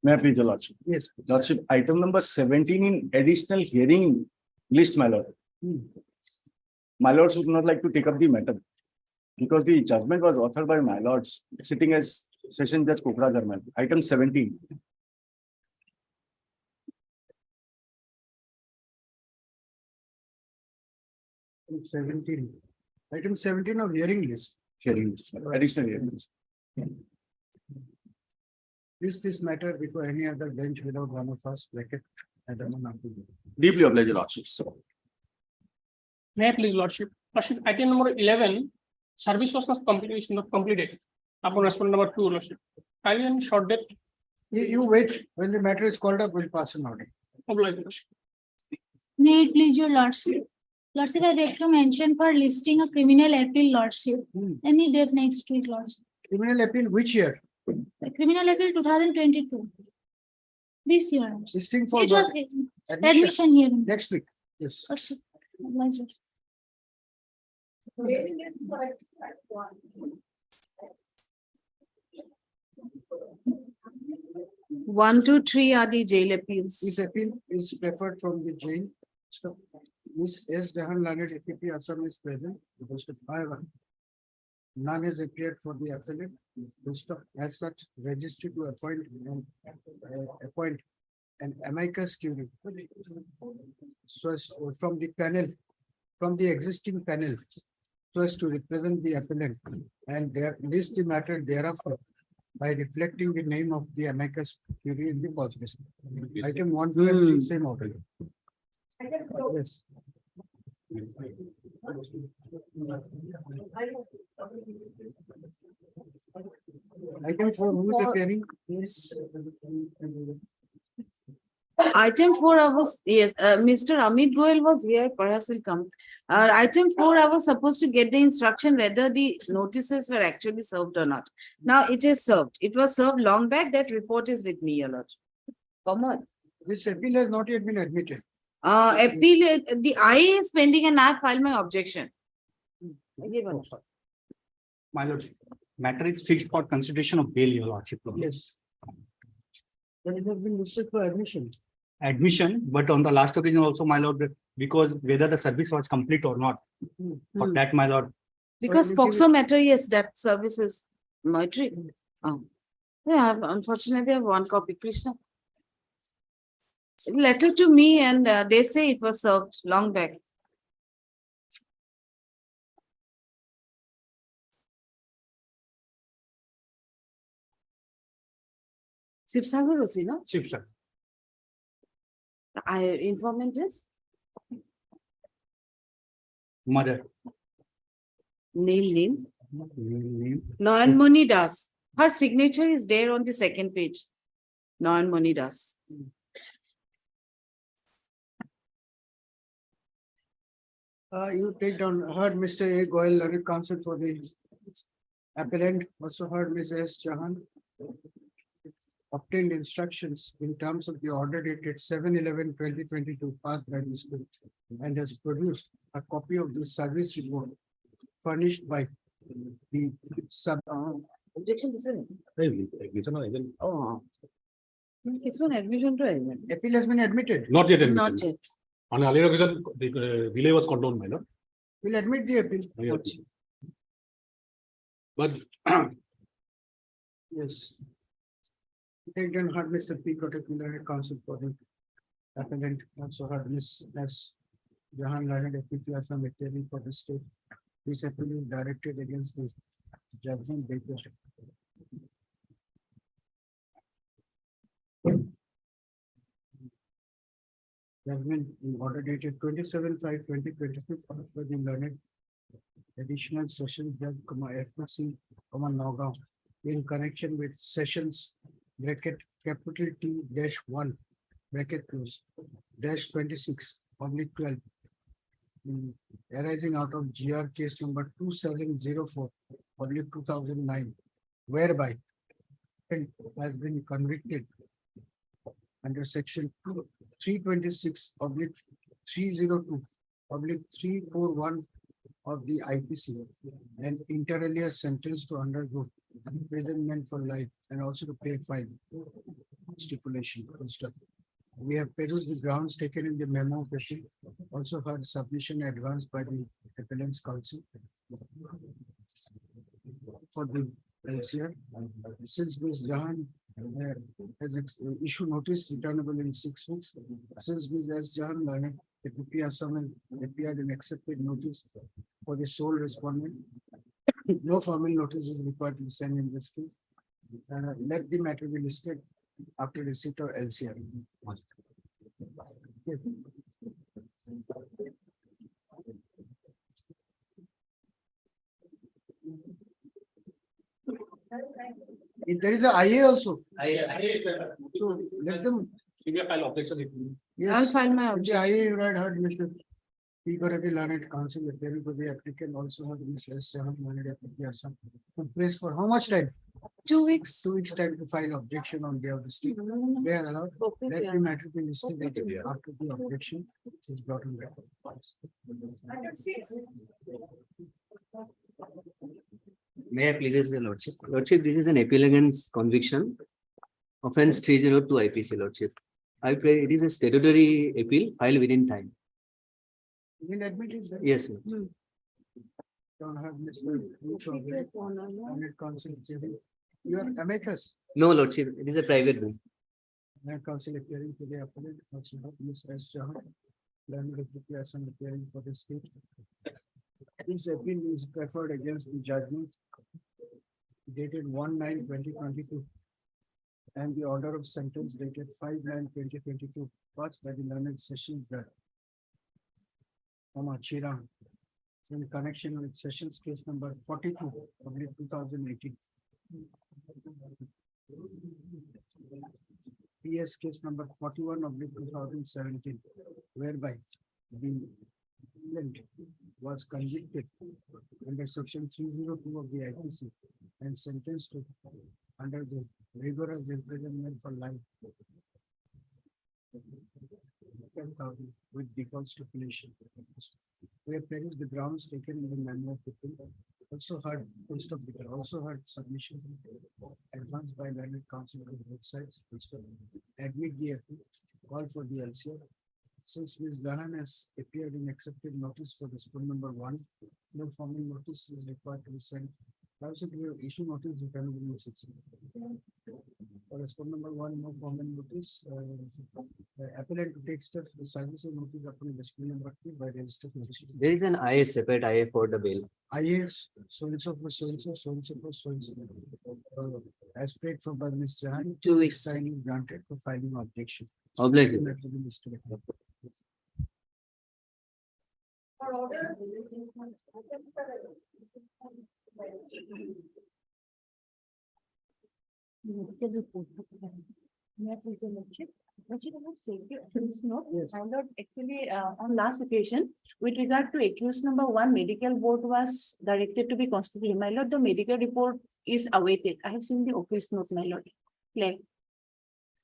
May I please, Your Lordship? Yes. Lordship, item number 17 in additional hearing list, my lord. My lords would not like to take up the matter because the judgment was authored by my lords sitting as Session Judge Kokrajar, my lord. Item 17. Item 17. Item 17 of hearing list. Hearing list, my lord. Additional hearing list. Is this matter before any other bench without one of us bracket? I don't know. Deeply obliged, Your Lordship. So, May I please, Lordship? Lordship, item number 11, service was not completed, is not completed. Upon respondent number 2, Lordship. Kindly and short date, You wait, when the matter is called up, we'll pass an order. obliged, Lordship. May it please your lordship. Lordship, I beg to mention for listing a criminal appeal, lordship. Any date next week, lordship. Criminal appeal, which year? The criminal appeal 2022. This year. Listing for It was admission admission hearing. next week. Yes. Lordship. Obliged, lordship. 1, 2, 3 are the jail This appeals. appeal is preferred from the jail. So, Miss S. Jahan Lanet, APP Assam is present. However, none has appeared for the appellate. As such, registered to appoint an amicus curiae. So as from the panel, from the existing panel, so as to represent the appellant and there list the matter thereafter by reflecting the name of the amicus curiae in the position. Item 1, 2, and 3, same order. Yes. Item 4, who is appearing? Item 4, I was, yes, Mr. Amit Goel was here, perhaps he'll come. Item 4, I was supposed to get the instruction whether the notices were actually served or not. Now it is served. It was served long back. That report is with me, Your Lord. Come on. This appeal has not yet been admitted. Appeal, the IA is pending and I have filed my objection. My lord, matter is fixed for consideration of bail, Your Lordship. Yes. But it has been listed for admission. Admission, but on the last occasion also, my lord, because whether the service was complete or not, for that, my lord, Because Well, you give POXO matter, yes, that service is monetary. Yeah, unfortunately, I have one copy, Krishna. Letter to me and they say it was served long back. Sibsagar was, no? Chief Judge. I informant is Mother. name. Name. Noyan Das. Her signature is there on the second page. Noyan Das. You take down, heard Mr. A. Goel, learned counsel for the appellant, also heard Ms. S. Jahan. Obtained instructions in terms of the order dated 7/11/2022 passed by the school and has produced a copy of the service report furnished by the sub. Objection is in. Not Oh. It's one admission to admit. Appeal has been admitted. yet admitted. Not yet. On earlier occasion, the delay was condoned, my lord. We'll admit the appeal. But Yes. Take down heard Mr. P. Kotak, learned counsel for the appellant, also heard Ms. S. Jahan, learned APP Assam appearing for the state. This appeal is directed against the judgment dated. Judgment in order dated 27/5/2022 for the learned additional session judge, FPC, Nagaon, in connection with sessions bracket capital T dash 1 bracket close dash 26 public 12 arising out of GR case number 2704 public 2009, whereby it has been convicted under section 326 public 302 public 341 of the IPC and inter alia sentenced to undergo imprisonment for life and also to pay fine. stipulation. Full stop. We have perused the grounds taken in the memo of the also heard submission advanced by the appellant's counsel for the LCR. Since Ms. Jahan has issued notice returnable in 6 weeks, since Ms. S. Jahan learned the PP Assam appeared and accepted notice for the sole respondent, no formal notice is required to be sent in this case. Let the matter be listed after receipt of LCR. If there is a IA also, so let them, File objection. I'll yes, file my if the objection. IA you had heard, Mr. P. Learned Council, appearing for the applicant also have Ms. S. Jahan learned applicant Assam. To place for how much time? 2 weeks. 2 weeks time to file objection on behalf of the state. They are allowed. Okay, Let yeah. the matter be listed after the objection is brought on record. May I please the lordship? Lordship, this is an appeal against conviction. Offense 302 IPC, lordship. I pray it is a statutory appeal filed within time. You will admit it. that Yes, sir. Don't have Mr. Learned Council. You are amicus. No, lordship, it is a private one. Learned Council appearing for the appellate, also have Ms. S. Jahan. Learned applicant Assam appearing for the state. This appeal is preferred against the judgment dated 1/9/2022 and the order of sentence dated 5/9/2022 passed by the learned sessions judge. Chiram, in connection with sessions case number 42 of 2018. PS case number 41 of 2017, whereby the defendant was convicted under section 302 of the IPC and sentenced to under the rigorous imprisonment for life. 10,000 with default stipulation. We have perused the grounds taken in the memo of the bill. Also heard, also heard submission advanced by learned counsel on both sides. Admit the appeal, call for the LCR. Since Ms. Jahan has appeared in accepted notice for the spoon number 1, no formal notice is required to be sent. Also, we have issue notice returnable in 6 weeks. For the spoon number 1, no formal notice. Appellant to take steps to service of notice upon the spoon number 2 by registered notice. There is an IA, separate IA for the bail. IAS, so and so for so and so, so and so for so and so. As paid for by Ms. Jahan, 2 weeks. signing granted for filing objection. Obliged. That will be listed. Yes. My lord, actually, on last occasion, with regard to accused number 1, medical board was directed to be constable. My lord, the medical report is awaited. I have seen the office note, my lord. Claim.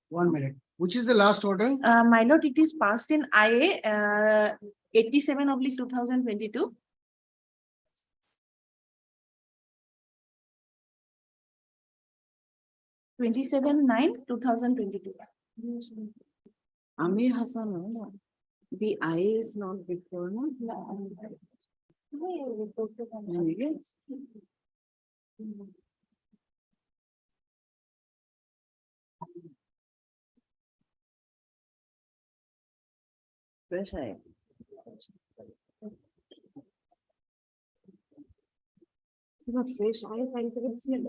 1 minute. Which is the last order? My lord, it is passed in IA 87 of 2022. (27/9/2022). Amir Hassan, no? The IA is not before, no? Yes. Fresh eye. Fresh eye file to get seen.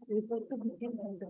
Report to begin and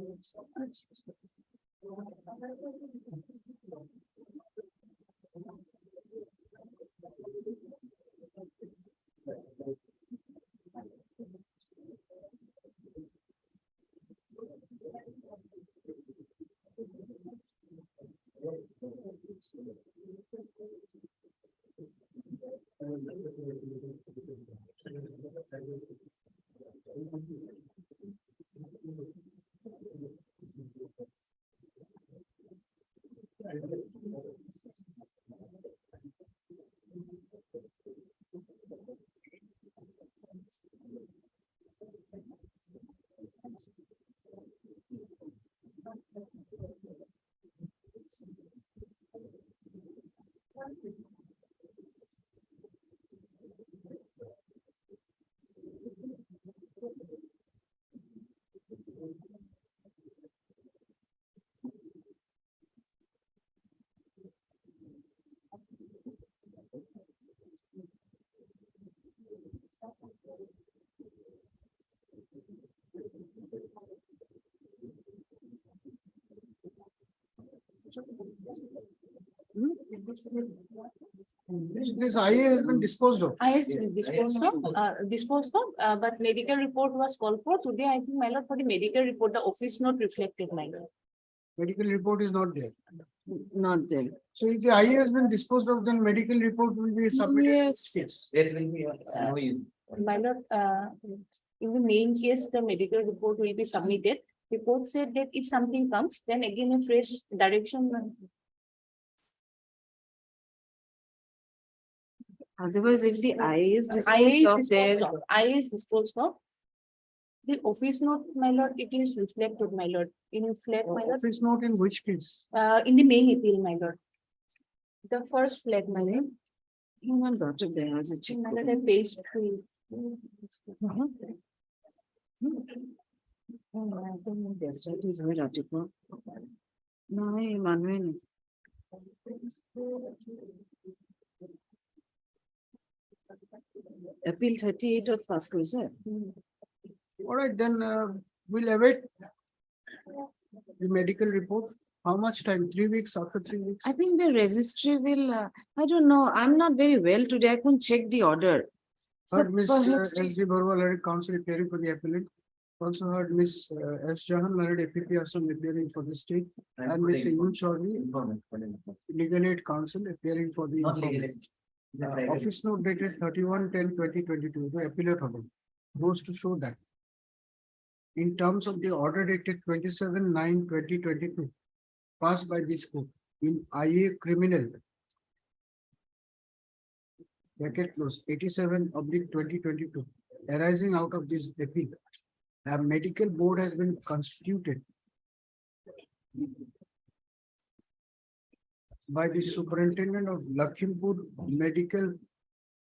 This IA has been disposed of. I disposed of, but medical report was called for today. I think, my lord, for the medical report, the office note reflected, my lord. Medical report is not there. Not there. So if the IA has been disposed of, then medical report will be submitted. Yes. Yes. There will be no use. My lord, in the main case, the medical report will be submitted. The court said that if something comes, then again a fresh direction. Otherwise, if the IA is disposed of, there. IA is disposed of. The office note, my lord, it is reflected, my lord, in flag, my lord, Office note in which case? in the main appeal, my lord. The first flag, my lord. Human daughter there has a check. My lord, I page 3. Oh, I don't know, that's what is very article. No, Emmanuel. Appeal 38 of first cruiser. All right, then we'll await the medical report. How much time? 3 weeks, after 3 weeks? I think the registry will, I don't know, I'm not very well today, I couldn't check the order. So Heard Miss perhaps, S.D. Barwal, learned counsel appearing for the appellant. Also heard Miss S. Jahan, learned APP Assam appearing for the state. And Mr. Yun Chaudhary, legal aid counsel appearing for the informant. Office note dated 31/10/2022, the appellate order goes to show that in terms of the order dated 27/9/2022 passed by this court in IA criminal bracket close 87/2022 arising out of this appeal, a medical board has been constituted by the superintendent of Lakhimpur Medical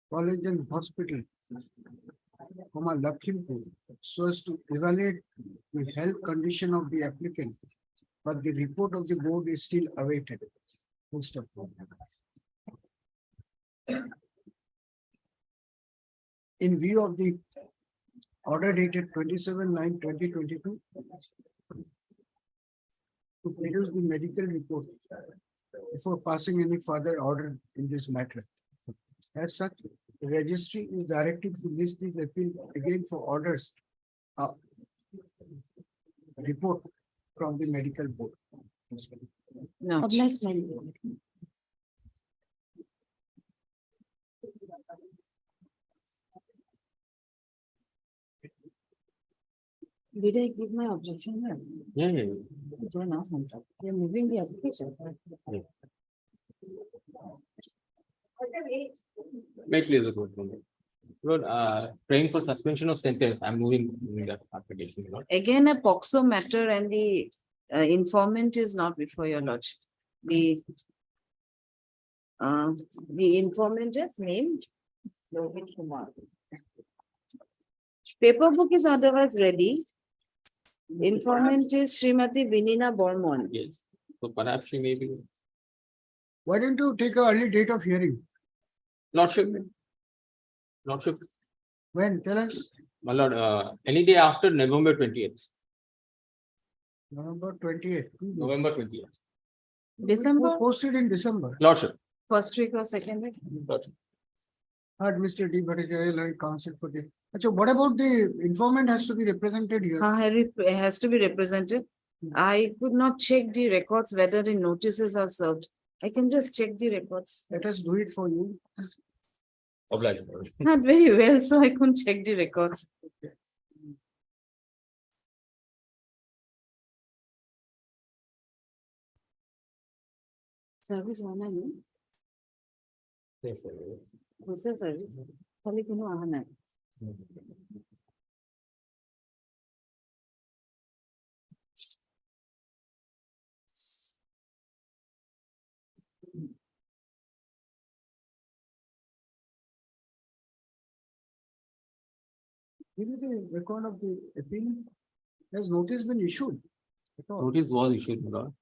College and Hospital, Lakhimpur, so as to evaluate the health condition of the applicant, but the report of the board is still awaited. Full stop. In view of the order dated 27/9/2022 to produce the medical report before passing any further order in this matter. As such, the registry is directed to list this appeal again for orders. Report from the medical board. no. Did I give my objection here? Yeah. You're moving the application. May please the court. Lord, praying for suspension of sentence, I'm moving that application, Lord. Again, a POXO matter and the informant is not before your lordship. The informant is named Lovit Kumar. Paper book is otherwise ready. Informant is Srimati Vinina Bormon. Yes, so perhaps she may be, Why don't you take an early date of hearing? Lordship. Lordship, When? Tell us. my lord, any day after November 20th, November 28th. November 20th. December, Posted in December. Lordship. first week or second week. Lordship. Heard Mr. D. Bhattacharya, learned counsel for the. Achha, what about the informant has to be represented here? Has to be represented. I could not check the records whether the notices are served. I can just check the records. Let us do it for you. Obliged. Lord. Not very well, so I couldn't check the records. Service one, no? Yes, sir. Who's the service? Kali kuno ahana. Give me the record of the appeal. Has notice been issued? At all? Notice was issued, my lord.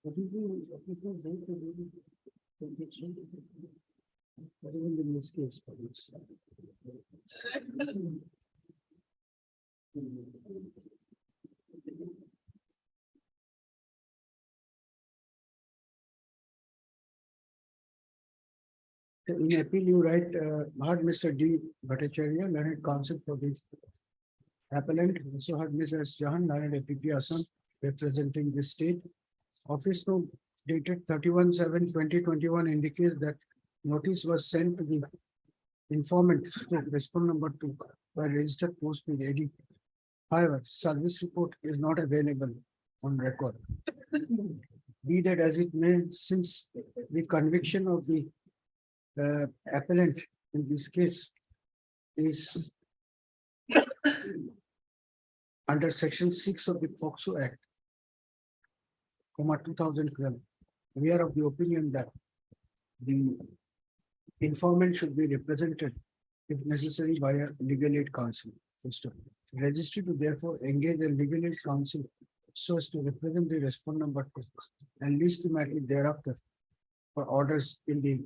What is the applicant's right to do the conviction? What is in this case? In appeal, you write, heard Mr. D. Bhattacharya, learned counsel for this appellant, also heard Mrs. Jahan, learned APP Assam, representing the state. Office note dated 31/7/2021 indicates that notice was sent to the informant, respond number 2, by registered post with AD. However, service report is not available on record. Be that as it may, since the conviction of the appellant in this case is under section 6 of the POCSO Act, 2012, we are of the opinion that the informant should be represented if necessary by a legal aid counsel. Registry to therefore engage a legal aid counsel so as to represent the respondent number 2 and list the matter thereafter for orders in the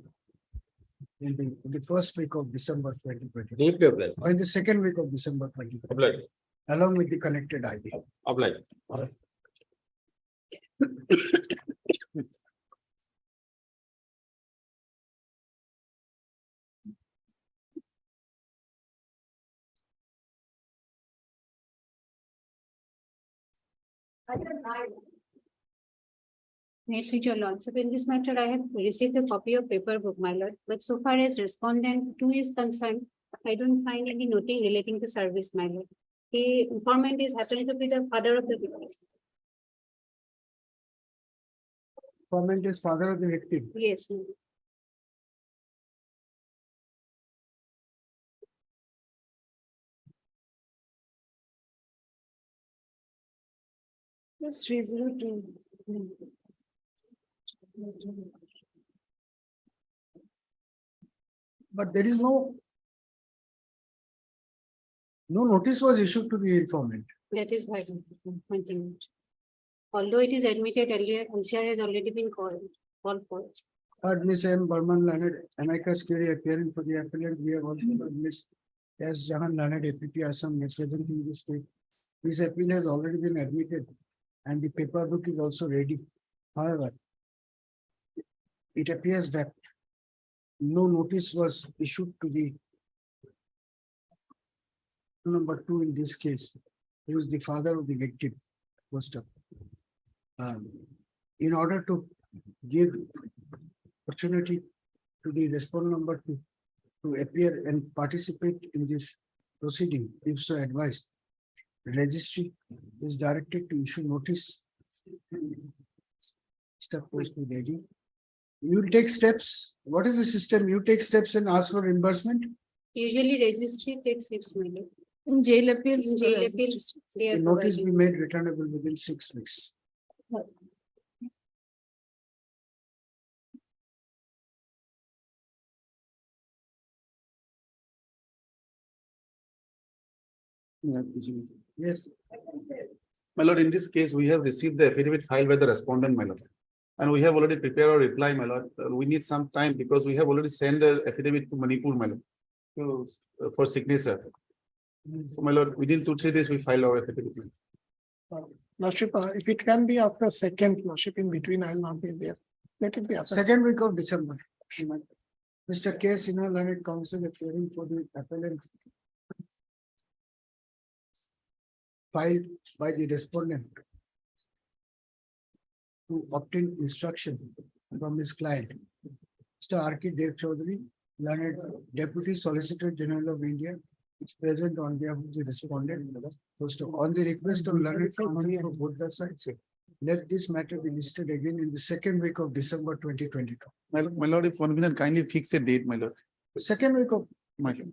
first week of December 2020 Need to apply. or in the second week of December 2020, Apply. along with the connected ID. Apply. May it please your lordship, in this matter, I have received a copy of paper book, my lord, but so far as respondent 2 is concerned, I don't find any noting relating to service, my lord. The informant is happening to be the father of the victim. Informant is father of the victim. Yes, my lord. Yes, 302. But there is no notice was issued to the informant. That is why I'm pointing out. Although it is admitted earlier, LCR has already been called for. Heard Miss M. Burman Leonard, amicus curiae appearing for the appellant. We have also heard Miss S. Jahan Leonard, APP Assam, representing the state. This appeal has already been admitted and the paper book is also ready. However, it appears that no notice was issued to the number 2 in this case, who is the father of the victim. First up, in order to give opportunity to the respondent number 2 to appear and participate in this proceeding, if so advised, registry is directed to issue notice. Step post with AD. You will take steps. What is the system? You take steps and ask for reimbursement. Usually registry takes 6 minutes. In jail appeals. In to jail register. appeals, they The are notice be providing. made returnable within 6 weeks. Yes. My lord, in this case, we have received the affidavit filed by the respondent, my lord. And we have already prepared our reply, my lord. We need some time because we have already sent the affidavit to Manipur, my lord. For signature. So, my lord, within 2-3 days, we file our affidavit. Lordship, if it can be after second, Lordship, in between, I'll not be there. Let it be after. Second week of December. Mr. K. Sinha, learned counsel appearing for the appellant. Filed by the respondent. To obtain instruction from his client. Mr. R. K. Dev Chaudhary, learned Deputy Solicitor General of India is present on behalf of the respondent. First of all, on the request of learned counsel for both the sides, let this matter be listed again in the second week of December 2022. My lord, if convenient, kindly fix a date, my lord. Second week of, My lord.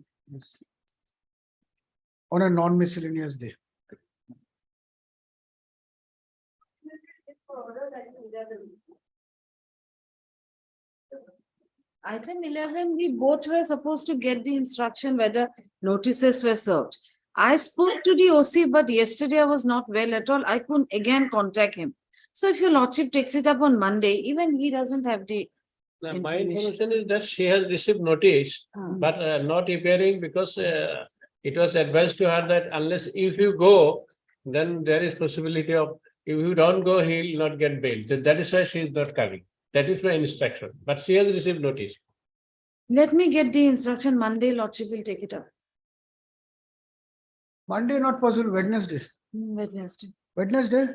on a non-miscellaneous day. Item 11, we both were supposed to get the instruction whether notices were served. I spoke to the OC, but yesterday I was not well at all. I couldn't again contact him. So if your lordship takes it up on Monday, even he doesn't have the. My information. information is that she has received notice, but not appearing because it was advised to her that unless if you go, then there is possibility of, if you don't go, he will not get bail. So that is why she is not coming. That is my instruction, but she has received notice. Let me get the instruction Monday, lordship will take it up. Monday not possible, Wednesday. Wednesday. Wednesday.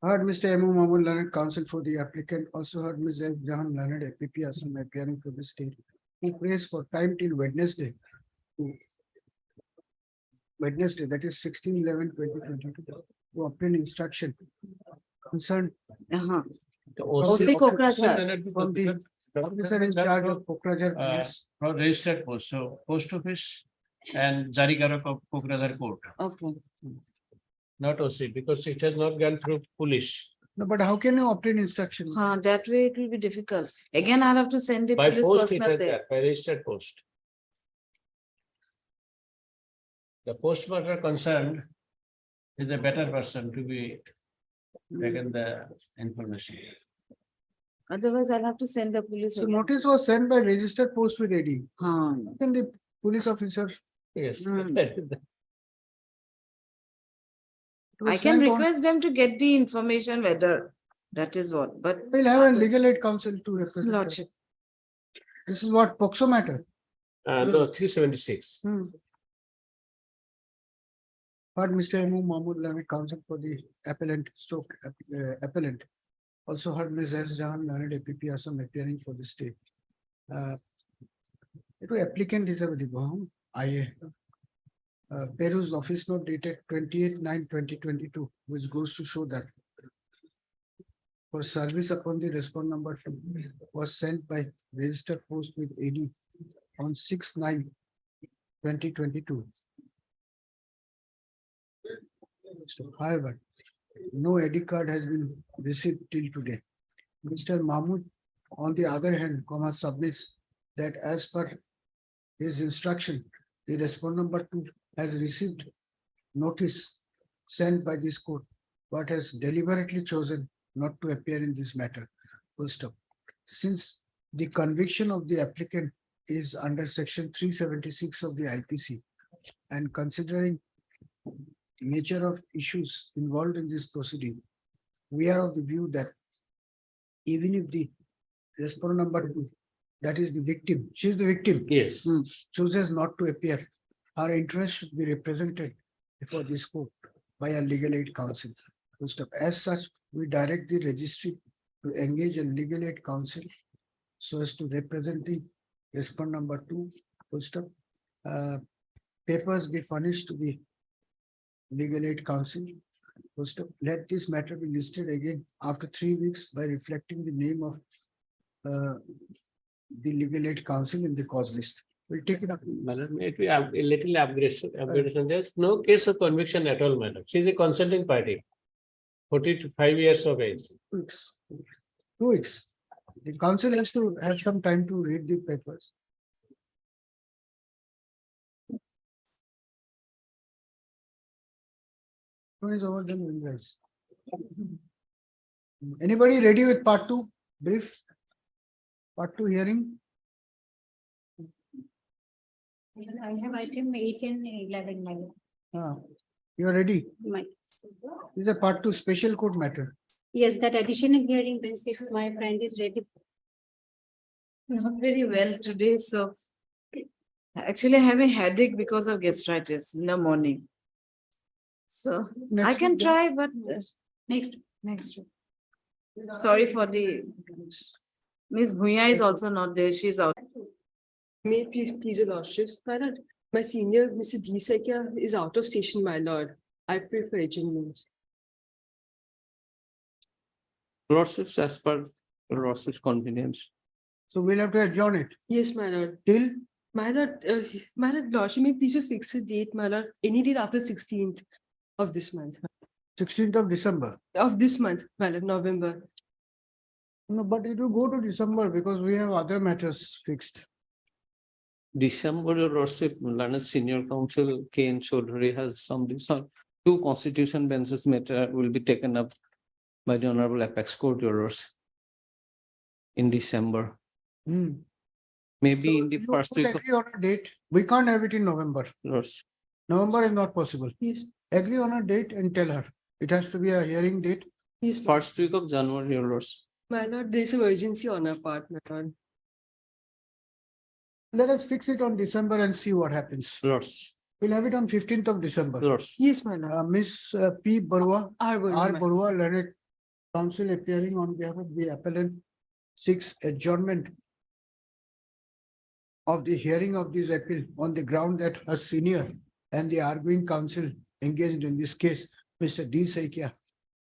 Heard Mr. M. Mahmood, learned counsel for the applicant, also heard Ms. F. Jahan, learned APP Assam appearing for the state, who prays for time till Wednesday. Wednesday, that is 16/11/2022, to obtain instruction concerned The OC Kokrajhar. from the officer in charge of Kokrajhar police. Registered post, so post office and Jarikarak of Kokrajhar court, Okay. not OC, because it has not gone through police. No, but how can you obtain instruction? That way it will be difficult. Again, I'll have to send the By police post it personnel has there. gone, by registered post. The postmaster concerned is a better person to be taken the information. Otherwise, I'll have to send the police. So again. notice was sent by registered post with AD. Huh. Then the police officer. Yes. I can request them to get the information whether that is what, but We'll have a legal aid counsel to represent. us. lordship. This is what POXO matter. No, 376. Heard Mr. M. Mahmood, learned counsel for the appellant stroke appellant. Also heard Ms. S. Jahan, learned APP Assam appearing for the state. It was applicant is a IA. Peru's office note dated 28/9/2022, which goes to show that for service upon the respond number 2 was sent by registered post with AD on 6/9/2022. However, no AD card has been received till today. Mr. Mahmood, on the other hand, submits that as per his instruction, the respond number 2 has received notice sent by this court, but has deliberately chosen not to appear in this matter. Full stop. Since the conviction of the applicant is under section 376 of the IPC, and considering nature of issues involved in this proceeding, we are of the view that even if the respondent number 2, that is the victim, she is the victim, Yes. chooses not to appear, her interest should be represented before this court by a legal aid counsel. Full stop. As such, we direct the registry to engage a legal aid counsel so as to represent the respondent number 2. Full stop. Papers be furnished to the legal aid counsel. Full stop. Let this matter be listed again after 3 weeks by reflecting the name of the legal aid counsel in the cause list. We'll take it up. Madam, it will have a little upgradation. There's no case of conviction at all, madam. She is a consulting party. 45 years of age. 2 weeks. 2 weeks. The council has to have some time to read the papers. One is over, then we'll rise. Anybody ready with part 2? Brief? Part 2 hearing? I have item 8 and 11, my lord. You are ready? My- This is a part 2 special court matter. Yes, that additional hearing, if my friend is ready. Not very well today, so actually I have a headache because of gastritis in the morning. So I Next can week, try, but Next, next week. Sorry for the, Miss Bhuya is also not there, she's out. May it please your lordships, my lord, my senior, Mr. D. Sekia is out of station, my lord. I pray for adjournment. Lordships, as per lordship's convenience. So we'll have to adjourn it Yes, my lord. till My lord, lordship, may please you fix a date, my lord, any date after 16th of this month, 16th of December. of this month, my lord, November. No, but it will go to December because we have other matters fixed. December, your lordship, learned senior counsel K. N. Chaudhary has some two constitution benches matter will be taken up by the Honorable Apex Court, your lordship, in December. Hmm. Maybe in So the you first could week of agree on a date. We can't have it in November. lordship. November is not possible. Yes, Agree on a date and tell her. It has to be a hearing date. yes, my First week of January, your lordship. lord, there is some urgency on our part, my lord. Let us fix it on December and see what happens. Lordship. We'll have it on 15th of December. Lordship. Yes, my lord. Miss P. Barua, Our word, R. my- Barua, learned counsel appearing on behalf of the appellant, seeks adjournment of the hearing of this appeal on the ground that her senior and the arguing counsel engaged in this case, Mr. D. Saikia,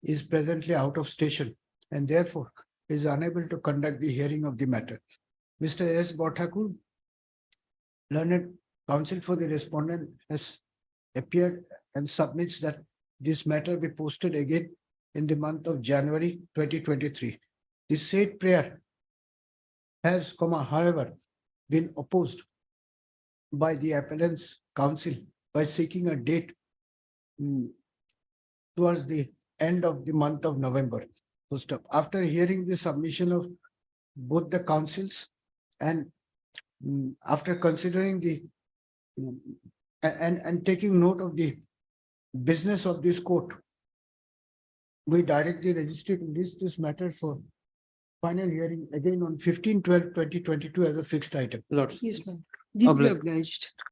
is presently out of station and therefore is unable to conduct the hearing of the matter. Mr. S. Bhattakur, learned counsel for the respondent, has appeared and submits that this matter be posted again in the month of January 2023. The said prayer has, however, been opposed by the appellant's counsel by seeking a date towards the end of the month of November. Full stop. After hearing the submission of both the counsels and after considering the and taking note of the business of this court, we direct the registry to list this matter for final hearing again on 15/12/2022 as a fixed item. Lordship. Yes, ma'am. Deeply Obliged. obliged.